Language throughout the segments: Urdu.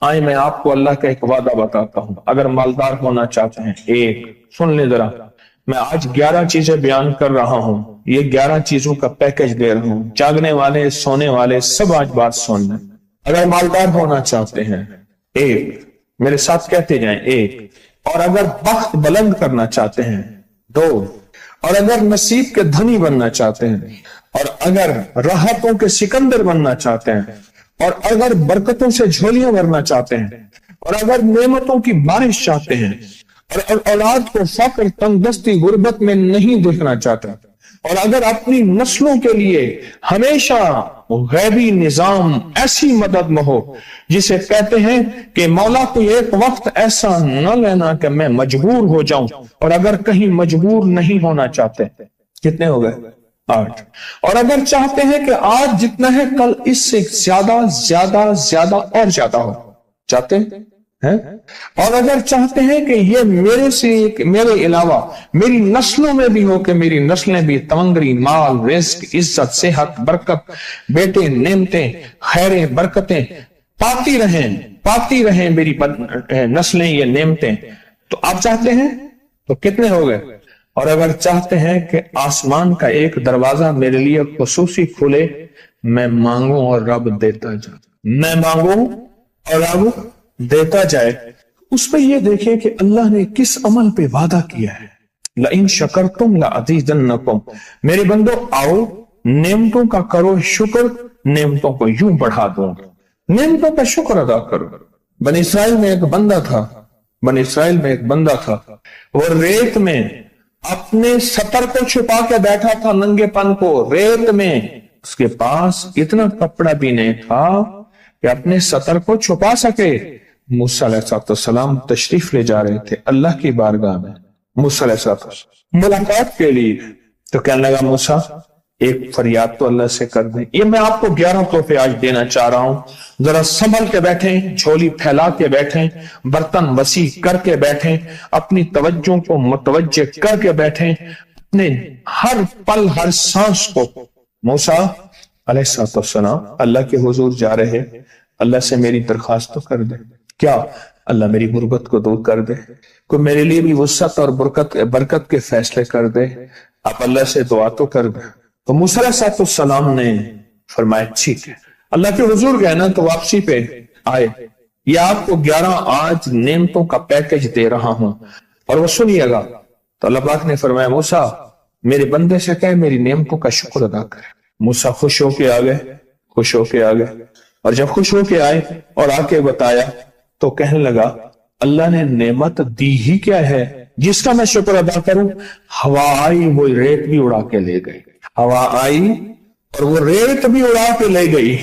آئے میں آپ کو اللہ کا ایک وعدہ بتاتا ہوں، اگر مالدار ہونا چاہتے ہیں، ایک سن لیں ذرا، میں آج 11 چیزیں بیان کر رہا ہوں، یہ 11 چیزوں کا پیکج دے رہا ہوں، جاگنے والے سونے والے سب آج بات سن لیں۔ اگر مالدار ہونا چاہتے ہیں، ایک، میرے ساتھ کہتے جائیں، ایک، اور اگر بخت بلند کرنا چاہتے ہیں، دو، اور اگر نصیب کے دھنی بننا چاہتے ہیں، اور اگر راحتوں کے سکندر بننا چاہتے ہیں، اور اگر برکتوں سے جھولیاں بھرنا چاہتے ہیں، اور اگر نعمتوں کی بارش چاہتے ہیں، اور اولاد کو فقر، تنگ دستی، غربت میں نہیں دیکھنا چاہتے، اور اگر اپنی نسلوں کے لیے ہمیشہ غیبی نظام ایسی مدد میں ہو جسے کہتے ہیں کہ مولا کو ایک وقت ایسا نہ لینا کہ میں مجبور ہو جاؤں، اور اگر کہیں مجبور نہیں ہونا چاہتے، کتنے ہو گئے؟ 8۔ اور اگر چاہتے ہیں کہ آج جتنا ہے کل اس سے زیادہ زیادہ زیادہ اور زیادہ ہو، چاہتے ہیں؟ اور اگر چاہتے ہیں کہ یہ میرے علاوہ میری نسلوں میں بھی ہو، کہ میری نسلیں بھی تمنگری، مال، رزق، عزت، صحت، برکت، بیٹے، نعمتیں، خیریں، برکتیں پاتی رہیں میری نسلیں یہ نعمتیں، تو آپ چاہتے ہیں تو کتنے ہو گئے؟ اور اگر چاہتے ہیں کہ آسمان کا ایک دروازہ میرے لیے خصوصی کھلے، میں مانگوں اور رب دیتا جائے، میں مانگوں اور رب دیتا جائے۔ اس پہ یہ دیکھیں کہ اللہ نے کس عمل پہ وعدہ کیا ہے، لَإِن شَكَرْتُمْ لَأَزِيدَنَّكُمْ، میرے بندو آؤ نعمتوں کا کرو شکر، نعمتوں کو یوں بڑھا دوں گا، نعمتوں کا شکر ادا کرو۔ بنی اسرائیل میں ایک بندہ تھا، وہ ریت میں اپنے سطر کو چھپا کے بیٹھا تھا، ننگے پن کو ریت میں، اس کے پاس اتنا کپڑا بھی نہیں تھا کہ اپنے سطر کو چھپا سکے۔ موسیٰ علیہ السلام تشریف لے جا رہے تھے اللہ کی بارگاہ میں، موسیٰ علیہ السلام ملاقات کے لیے، تو کہنے لگا موسیٰ ایک فریاد تو اللہ سے کر دیں۔ یہ میں آپ کو 11 تحفے آج دینا چاہ رہا ہوں، ذرا سنبھل کے بیٹھیں، جھولی پھیلا کے بیٹھیں، برتن وسیع کر کے بیٹھیں، اپنی توجہ کو متوجہ کر کے بیٹھیں، اپنے ہر پل ہر سانس کو۔ موسیٰ علیہ السلام اللہ کے حضور جا رہے، اللہ سے میری درخواست تو کر دے، کیا اللہ میری غربت کو دور کر دے، کوئی میرے لیے بھی وسعت اور برکت کے فیصلے کر دے، آپ اللہ سے دعا تو کر دے۔ تو موسیٰ علیہ السلام نے فرمایا ٹھیک ہے، اللہ کے حضور گئے نا تو واپسی پہ آئے، یہ آپ کو 11 آج نعمتوں کا پیکج دے رہا ہوں، اور وہ سنیے گا۔ تو اللہ پاک نے فرمایا موسیٰ میرے بندے سے کہے میری نعمتوں کا شکر ادا کرے۔ موسیٰ خوش ہو کے آ گئے، اور جب خوش ہو کے آئے اور آ کے بتایا تو کہنے لگا اللہ نے نعمت دی ہی کیا ہے جس کا میں شکر ادا کروں؟ ہوا آئی وہ ریت بھی اڑا کے لے گئی، ہوا آئی اور وہ ریت بھی اڑا کے لے گئی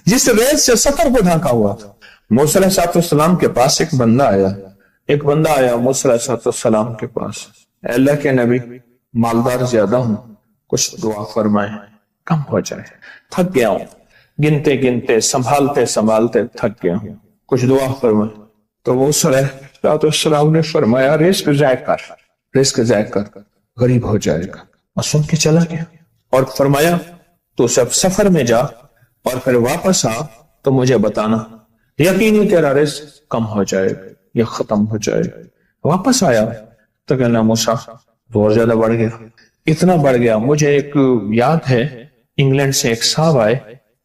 جس ریت سے سطر کو ڈھانکا ہوا تھا۔ موسیٰ علیہ السلام کے پاس ایک بندہ آیا موسیٰ علیہ السلام کے پاس، اے اللہ کے نبی مالدار زیادہ ہوں، کچھ دعا فرمائیں کم ہو جائے، تھک گیا ہوں، گنتے سنبھالتے تھک گیا ہوں، کچھ دعا فرمائیں۔ تو موسیٰ علیہ السلام نے فرمایا رزق ضائع کر، غریب ہو جائے گا، اور سن کے چلا گیا، اور فرمایا تو سب سفر میں جا اور پھر واپس آ تو مجھے بتانا، یقینی تیرا رزق کم ہو جائے گا یا ختم ہو جائے گا۔ واپس آیا تو کہنا موسیٰ بہت زیادہ بڑھ گیا، اتنا بڑھ گیا، مجھے ایک یاد ہے انگلینڈ سے ایک صاحب آئے،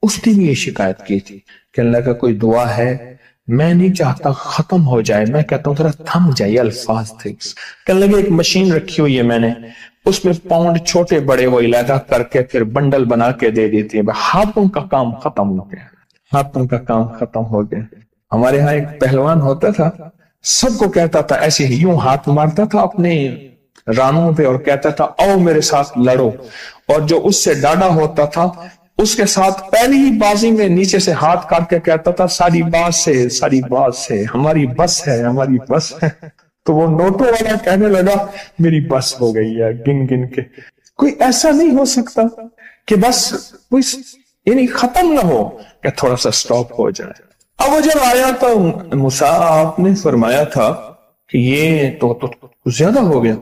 اس نے بھی یہ شکایت کی تھی کہ اللہ کا کوئی دعا ہے، میں نہیں چاہتا ختم ہو جائے، میں کہتا ہوں ذرا تھم جائے الفاظ تھے۔ کہنے لگے ایک مشین رکھی ہوئی ہے میں نے، اس میں پاؤنڈ چھوٹے بڑے وہ علیحدہ کر کے پھر بنڈل بنا کے دے دیتی ہے، ہاتھوں کا کام ختم ہو گیا۔ ہمارے ہاں ایک پہلوان ہوتا تھا، سب کو کہتا تھا ایسے ہی، یوں ہاتھ مارتا تھا اپنے رانوں پہ اور کہتا تھا آؤ میرے ساتھ لڑو، اور جو اس سے ڈاڈا ہوتا تھا اس کے ساتھ پہلی ہی بازی میں نیچے سے ہاتھ کاٹ کے کہتا تھا ساری بات سے ہماری بس ہے۔ تو وہ نوٹوں والا کہنے لگا میری بس ہو گئی ہے، گن کے کوئی ایسا نہیں ہو سکتا کہ بس کوئی یعنی ختم نہ ہو، کہ تھوڑا سا سٹاپ ہو جائے۔ اب وہ جب آیا تو موسیٰ آپ نے فرمایا تھا کہ یہ تو زیادہ ہو گیا،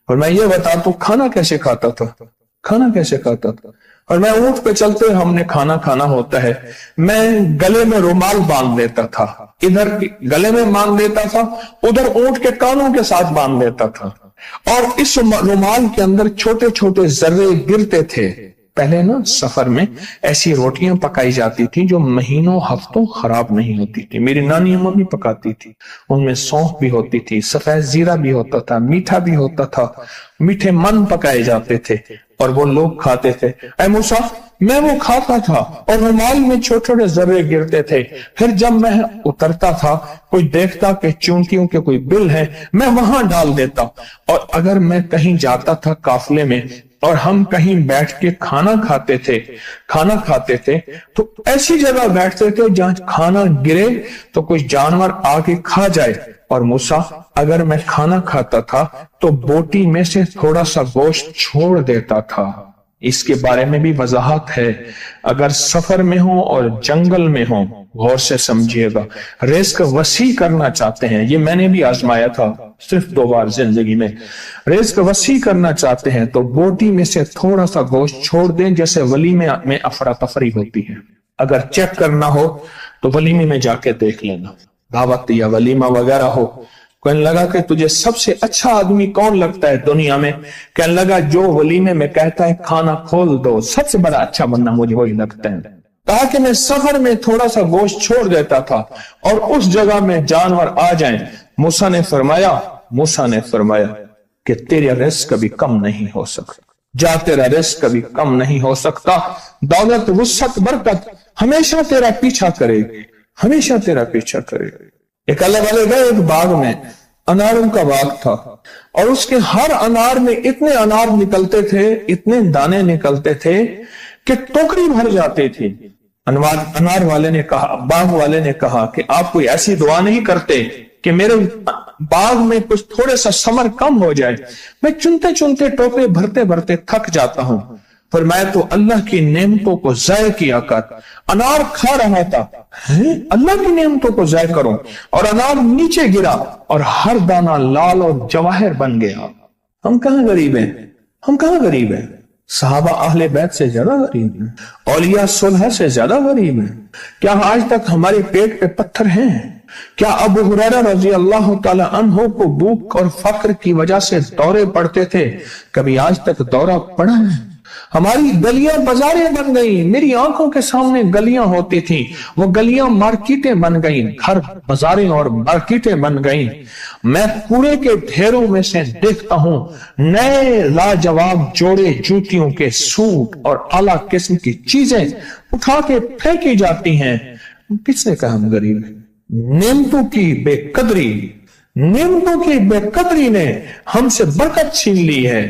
فرمایا یہ بتا تو کھانا کیسے کھاتا تھا؟ اور میں اونٹ پہ چلتے ہوئے ہم نے کھانا کھانا ہوتا ہے، میں گلے میں رومال باندھ لیتا تھا، ادھر گلے میں باندھ لیتا تھا، ادھر اونٹ کے کانوں کے ساتھ باندھ لیتا تھا، اور اس رومال کے اندر چھوٹے چھوٹے ذرے گرتے تھے۔ پہلے نا سفر میں ایسی روٹیاں پکائی جاتی تھی جو مہینوں ہفتوں خراب نہیں ہوتی تھی، میری نانی اماں بھی پکاتی تھی، ان میں سونف بھی ہوتی تھی، سفید زیرہ بھی ہوتا تھا، میٹھا بھی ہوتا تھا، میٹھے من پکائے جاتے تھے اور وہ لوگ کھاتے تھے۔ اے موسیٰ، میں وہ کھاتا تھا اور رومال میں چھوٹے چھوٹے ذرے گرتے تھے، پھر جب میں اترتا تھا کوئی دیکھتا کہ چونٹیوں کے کوئی بل ہے، میں وہاں ڈال دیتا، اور اگر میں کہیں جاتا تھا قافلے میں اور ہم کہیں بیٹھ کے کھانا کھاتے تھے تو ایسی جگہ بیٹھتے تھے جہاں کھانا گرے تو کوئی جانور آ کے کھا جائے، اور موسیٰ اگر میں کھانا کھاتا تھا تو بوٹی میں سے تھوڑا سا گوشت چھوڑ دیتا تھا۔ اس کے بارے میں بھی وضاحت ہے، اگر سفر میں ہو اور جنگل میں ہو، غور سے سمجھیے گا، رزق وسیع کرنا چاہتے ہیں، یہ میں نے بھی آزمایا تھا صرف 2 بار زندگی میں، رزق وسیع کرنا چاہتے ہیں تو بوٹی میں سے تھوڑا سا گوشت چھوڑ دیں، جیسے ولیمے میں افراتفری ہوتی ہے۔ اگر چیک کرنا ہو تو ولیمے میں جا کے دیکھ لینا، دعوت یا ولیمہ وغیرہ ہو، کہنے لگا کہ تجھے سب سے اچھا آدمی کون لگتا ہے دنیا میں؟ کہنے لگا جو ولیمے میں کہتا ہے کھانا کھول دو، سب سے بڑا اچھا بندہ مجھے وہی لگتا ہے۔ تاکہ میں سفر میں تھوڑا سا گوشت چھوڑ دیتا تھا اور اس جگہ میں جانور آ جائیں۔ موسیٰ نے فرمایا کہ تیرا رزق کبھی کم نہیں ہو سکتا، جا تیرا رزق کبھی کم نہیں ہو سکتا، دولت وسعت برکت ہمیشہ تیرا پیچھا کرے گی، ہمیشہ تیرا پیچھا کرے گی۔ ایک اللہ والے گئے ایک باغ میں، اناروں کا باغ تھا، اور اس کے ہر انار میں اتنے انار نکلتے تھے، اتنے دانے نکلتے تھے کہ ٹوکری بھر جاتی تھی۔ انار والے نے کہا، باغ والے نے کہا کہ آپ کوئی ایسی دعا نہیں کرتے کہ میرے باغ میں کچھ تھوڑے سا ثمر کم ہو جائے، میں چنتے چنتے ٹوکرے بھرتے بھرتے تھک جاتا ہوں، پر میں تو اللہ کی نعمتوں کو ضائع کیا کر انار کھا رہا تھا، اللہ کی نعمتوں کو ضائع کروں، اور انار نیچے گرا اور ہر دانہ لال اور جواہر بن گیا۔ ہم کہاں غریب ہیں؟ صحابہ اہل بیت سے زیادہ غریب ہیں، اولیاء صلح سے زیادہ غریب ہیں۔ کیا آج تک ہمارے پیٹ پہ پتھر ہیں؟ کیا ابو ہریرہ رضی اللہ تعالی عنہ کو بھوک اور فقر کی وجہ سے دورے پڑتے تھے؟ کبھی آج تک دورہ پڑا ہے؟ ہماری گلیاں بازاریں بن گئی، میری آنکھوں کے سامنے گلیاں ہوتی تھی، وہ گلیاں مارکیٹیں بن گئیں، گھر بازاریں اور مارکیٹیں بن گئیں۔ میں کوڑے کے ڈھیروں میں سے دیکھتا ہوں نئے لاجواب جوڑے جوتیوں کے سوٹ اور اعلیٰ قسم کی چیزیں اٹھا کے پھینکی جاتی ہیں۔ کس نے کہا ہم غریب ہیں؟ نعمتوں کی بے قدری نے ہم سے برکت چھین لی ہے،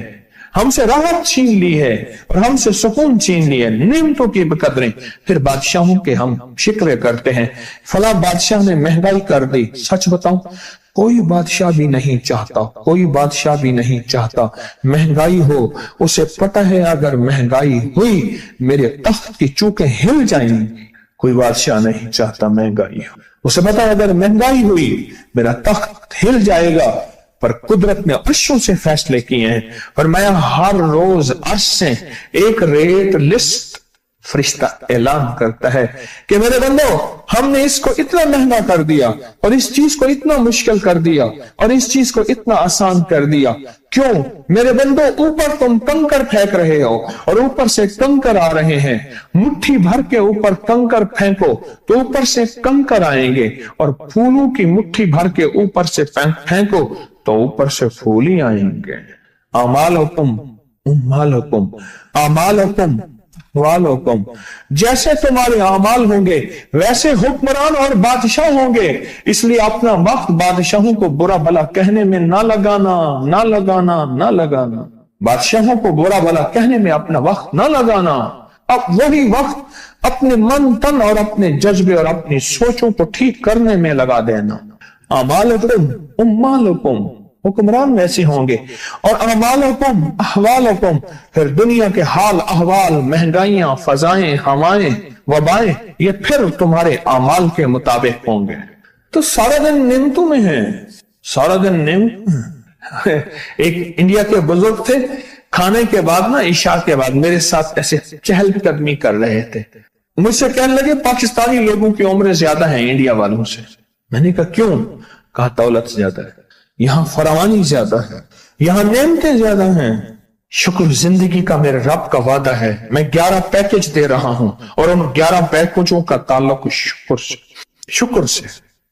ہم سے راحت چھین لی ہے اور ہم سے سکون چھین لی ہے، نعمتوں کی بے قدری۔ پھر بادشاہوں کے ہم شکوے کرتے ہیں، فلاں بادشاہ نے مہنگائی کر دی۔ سچ بتاؤں، کوئی بادشاہ بھی نہیں چاہتا مہنگائی ہو، اسے پتہ ہے اگر مہنگائی ہوئی میرے تخت کی چوکیں ہل جائیں گی۔ کوئی بادشاہ نہیں چاہتا مہنگائی ہو، اسے پتہ ہے اگر مہنگائی ہوئی میرا تخت ہل جائے گا، پر قدرت نے عرشوں سے فیصلے کیے ہیں، اور میں ہر روز عرش سے ایک ریٹ لسٹ فرشتہ اعلان کرتا ہے کہ میرے بندو، ہم نے اس کو اتنا مہنگا کر دیا اور اس چیز کو اتنا مشکل کر دیا اور اس چیز کو اتنا آسان کر دیا، کیوں میرے بندو؟ اوپر تم کنکر پھینک رہے ہو اور اوپر سے کنکر آ رہے ہیں، مٹھی بھر کے اوپر کنکر پھینکو تو اوپر سے کنکر آئیں گے، اور پھولوں کی مٹھی بھر کے اوپر سے پھینکو تو اوپر سے پھول ہی آئیں گے۔ اعمالکم، جیسے تمہارے اعمال ہوں گے ویسے حکمران اور بادشاہ ہوں گے، اس لیے اپنا وقت بادشاہوں کو برا بھلا کہنے میں نہ لگانا، بادشاہوں کو برا بھلا کہنے میں اپنا وقت نہ لگانا، اب وہی وقت اپنے من تن اور اپنے جذبے اور اپنی سوچوں کو ٹھیک کرنے میں لگا دینا۔ اعمالکم، حکمران ویسے ہوں گے، اور اعمالکم احوالکم، پھر دنیا کے حال احوال، مہنگائیاں، فضائیں، ہوائیں، وبائیں، یہ پھر تمہارے اعمال کے مطابق ہوں گے۔ تو سارا دن نعمتوں میں ہیں، سارا دن نعمت۔ ایک انڈیا کے بزرگ تھے، کھانے کے بعد نا عشاء کے بعد میرے ساتھ ایسے چہل قدمی کر رہے تھے. مجھ سے کہنے لگے پاکستانی لوگوں کی عمریں زیادہ ہیں انڈیا والوں سے. میں نے کہا کیوں؟ کہا دولت زیادہ ہے, یہاں فراوانی زیادہ ہے, یہاں نعمتیں زیادہ ہیں. شکر زندگی کا میرے رب کا وعدہ ہے, میں 11 پیکج دے رہا ہوں اور ان 11 پیکجوں کا تعلق شکر سے.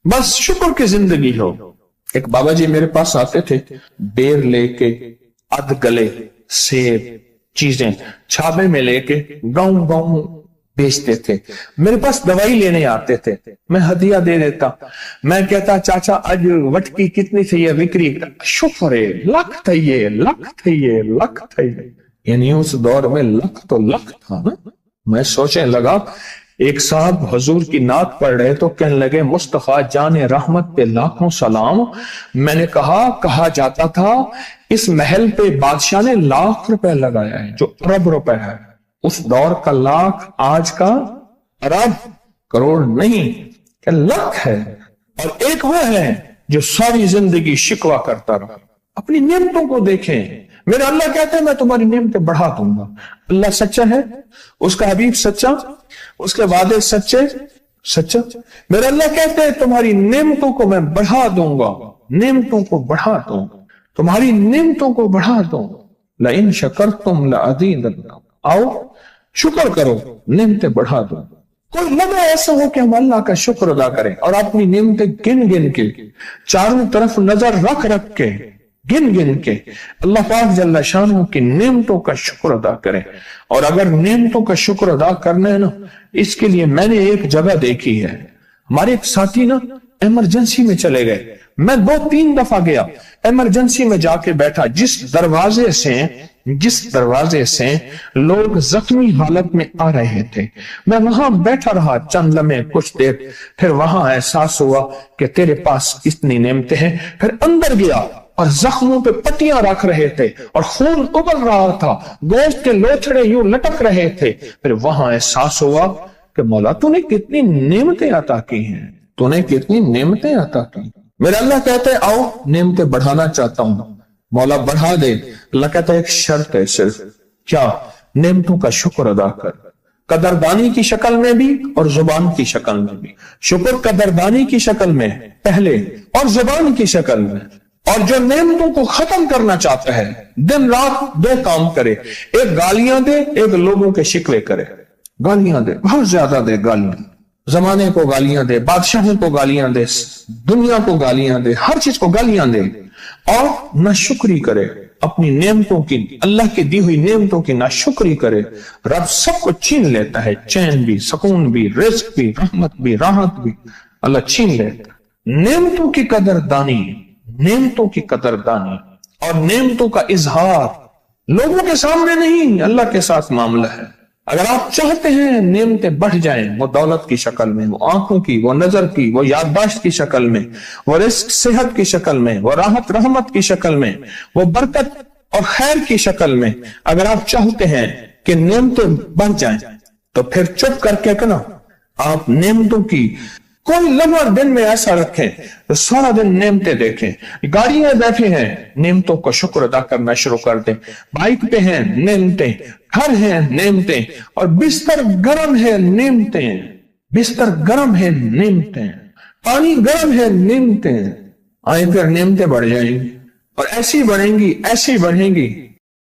بس شکر کی زندگی ہو. ایک بابا جی میرے پاس آتے تھے, بیر لے کے, ادھ گلے سیب چیزیں چھابے میں لے کے گاؤں گاؤں بیچتے تھے. میرے پاس دوائی لینے آتے تھے, میں ہدیہ دے دیتا. میں کہتا چاچا آج وٹکی کتنی تھی یہ وکری؟ شکر ہے, لکھ تھا یہ, لکھ تھا یہ, لکھ تھا یہ. یعنی اس دور میں لکھ تو لکھ تھا نا. میں سوچنے لگا, ایک صاحب حضور کی نعت پڑھ رہے تو کہنے لگے مصطفیٰ جان رحمت پہ لاکھوں سلام. میں نے کہا جاتا تھا اس محل پہ بادشاہ نے لاکھ روپے لگایا ہے, جو ارب روپے ہے. اس دور کا لاکھ آج کا ارب کروڑ نہیں کہ لاکھ ہے. اور ایک وہ ہے جو ساری زندگی شکوہ کرتا رہا. اپنی نعمتوں کو دیکھیں. میرا اللہ کہتے ہیں میں تمہاری نعمتیں بڑھا دوں گا. اللہ سچا ہے, اس کا حبیب سچا, اس کے وعدے سچا. میرا اللہ کہتے ہیں تمہاری نعمتوں کو میں بڑھا دوں گا, نعمتوں کو بڑھا دوں گا, تمہاری نعمتوں کو بڑھا دوں گا. لئن شکرتم لأزیدنکم, آؤ شکر کرو نعمتیں بڑھا دوں. کوئی لمحہ ایسا ہو کہ ہم اللہ کا شکر ادا کریں اور اپنی نعمتیں گن گن کے, چاروں طرف نظر رکھ کے, گن گن کے اللہ پاک جل شانہ کی نعمتوں کا شکر ادا کریں. اور اگر نعمتوں کا شکر ادا کرنا ہے نا, اس کے لیے میں نے ایک جگہ دیکھی ہے. ہمارے ایک ساتھی نا ایمرجنسی میں چلے گئے. میں 2-3 دفعہ گیا, ایمرجنسی میں جا کے بیٹھا. جس دروازے سے لوگ زخمی حالت میں آ رہے تھے, میں وہاں بیٹھا رہا چند لمحے, کچھ دیر. پھر وہاں احساس ہوا کہ تیرے پاس اتنی نعمتیں ہیں. پھر اندر گیا اور زخموں پہ پٹیاں رکھ رہے تھے اور خون ابل رہا تھا, گوشت کے لوتھڑے یوں لٹک رہے تھے. پھر وہاں احساس ہوا کہ مولا تو نے کتنی نعمتیں عطا کی ہیں, تو نے کتنی نعمتیں عطا کی. میرا اللہ کہتے ہیں آؤ نعمتیں بڑھانا چاہتا ہوں. مولا بڑھا دے. اللہ کہتا ہے ایک شرط ہے صرف, کیا؟ نعمتوں کا شکر ادا کر, قدردانی کی شکل میں بھی اور زبان کی شکل میں بھی. شکر قدردانی کی شکل میں پہلے اور زبان کی شکل میں. اور جو نعمتوں کو ختم کرنا چاہتا ہے دن رات 2 کام کرے, ایک گالیاں دے, ایک لوگوں کے شکوے کرے. گالیاں دے, بہت زیادہ دے گالیاں, زمانے کو گالیاں دے, بادشاہوں کو گالیاں دے, دنیا کو گالیاں دے, ہر چیز کو گالیاں دے. اور ناشکری کرے اپنی نعمتوں کی, اللہ کی دی ہوئی نعمتوں کی ناشکری کرے. رب سب کو چھین لیتا ہے, چین بھی, سکون بھی, رزق بھی, رحمت بھی, راحت بھی, اللہ چھین لیتا ہے. نعمتوں کی قدردانی, نعمتوں کی قدردانی اور نعمتوں کا اظہار لوگوں کے سامنے نہیں, اللہ کے ساتھ معاملہ ہے. اگر آپ چاہتے ہیں نعمتیں بڑھ جائیں, وہ دولت کی شکل میں, وہ آنکھوں کی, وہ نظر کی, وہ یادداشت کی شکل میں, وہ رزق صحت کی شکل میں, وہ راحت رحمت کی شکل میں, وہ برکت اور خیر کی شکل میں, اگر آپ چاہتے ہیں کہ نعمتیں بڑھ جائیں تو پھر چپ کر کے نا آپ نعمتوں کی کوئی لمحہ دن میں ایسا رکھیں تو سارا دن نعمتیں دیکھیں. گاڑی میں بیٹھے ہیں, نعمتوں کو شکر ادا کرنا شروع کر دیں. بائک پہ ہیں, نعمتیں. گھر ہیں, نعمتیں. اور بستر گرم ہے, نعمتیں. بستر گرم ہے, نعمتیں. پانی گرم ہے, نعمتیں. آئیں پھر نعمتیں بڑھ جائیں گی اور ایسی بڑھیں گی, ایسی بڑھیں گی